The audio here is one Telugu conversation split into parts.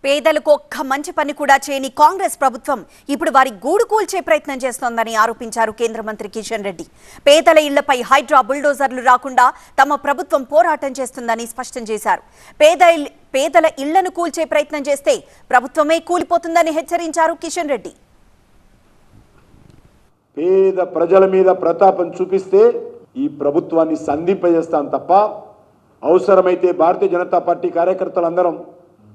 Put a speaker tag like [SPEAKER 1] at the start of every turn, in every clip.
[SPEAKER 1] పేదలకు ఒక్క మంచి పని కూడా చేయని కాంగ్రెస్ ప్రభుత్వం ఇప్పుడు వారి గూడు కూల్చే ప్రయత్నం చేస్తోందని ఆరోపించారు కేంద్ర మంత్రి కిషన్ రెడ్డి. పేదల ఇళ్లపై హైడ్రా బుల్డోజర్లు రాకుండా తమ ప్రభుత్వం పోరాటం చేస్తుందని స్పష్టం చేశారు. పేదల ఇళ్లను కూల్చే ప్రయత్నం చేస్తే ప్రభుత్వమే కూలిపోతుందని హెచ్చరించారు కిషన్ రెడ్డి.
[SPEAKER 2] పేద ప్రజల మీద ప్రతాపం చూపిస్తే ఈ ప్రభుత్వాన్ని సంధింపజేస్తాం తప్ప అవసరమైతే భారతీయ జనతా పార్టీ కార్యకర్తలందరం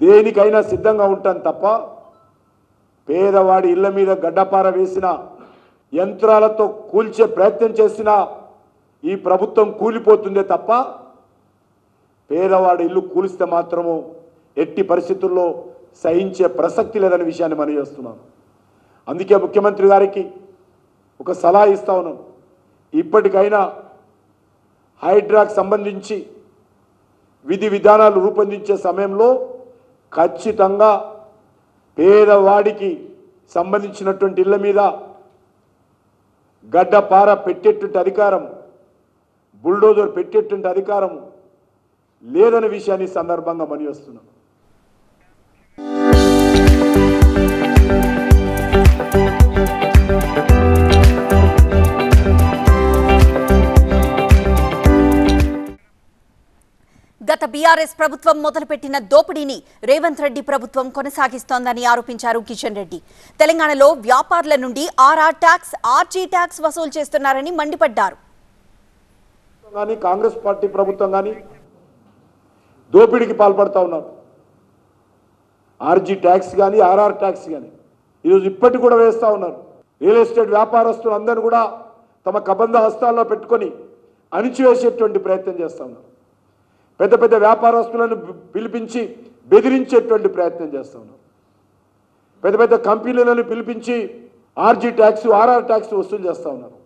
[SPEAKER 2] దేనికైనా సిద్ధంగా ఉంటాం తప్ప పేదవాడి ఇళ్ల మీద గడ్డపార వేసిన యంత్రాలతో కూల్చే ప్రయత్నం చేసిన ఈ ప్రభుత్వం కూలిపోతుందే తప్ప పేదవాడి ఇల్లు కూలిస్తే మాత్రము ఎట్టి పరిస్థితుల్లో సహించే ప్రసక్తి లేదనే విషయాన్ని మనం చేస్తున్నాను. అందుకే ముఖ్యమంత్రి గారికి ఒక సలహా ఇస్తా ఉన్నాం. ఇప్పటికైనా హైడ్రాకు సంబంధించి విధి విధానాలు రూపొందించే సమయంలో ఖచ్చితంగా పేదవాడికి సంబంధించినటువంటి ఇళ్ల మీద గడ్డపార పెట్టేటువంటి అధికారం, బుల్డోజర్ పెట్టేటువంటి అధికారం లేదనే విషయాన్ని సందర్భంగా మనవిస్తున్నాం.
[SPEAKER 1] గత బీఆర్ఎస్ ప్రభుత్వం మొదలుపెట్టిన దోపిడీని రేవంత్ రెడ్డి ప్రభుత్వం కొనసాగిస్తోందని ఆరోపించారు కిషన్ రెడ్డి. తెలంగాణలో వ్యాపారుల నుండి ఆర్ఆర్ ట్యాక్స్, ఆర్జీ ట్యాక్స్ వసూలు చేస్తున్నారని మండిపడ్డారు.
[SPEAKER 2] కాంగ్రెస్ పార్టీ ప్రభుత్వం కానీ దోపిడీకి పాల్పడతా ఉన్నారు. ఆర్జీ ట్యాక్స్ కానీ ఆర్ఆర్ ట్యాక్స్ కానీ ఈరోజు ఇప్పటికి కూడా వేస్తూ ఉన్నారు. రియల్ ఎస్టేట్ వ్యాపారస్తులు అందరూ కూడా తమ కబంధ హస్తాల్లో పెట్టుకొని అణిచివేసేటువంటి ప్రయత్నం చేస్తూ ఉన్నారు. పెద్ద పెద్ద వ్యాపారస్తులను పిలిపించి బెదిరించేటువంటి ప్రయత్నం చేస్తూ ఉన్నారు. పెద్ద పెద్ద కంపెనీలను పిలిపించి ఆర్జీ ట్యాక్స్, ఆర్ఆర్ ట్యాక్స్ వసూలు చేస్తూ ఉన్నారు.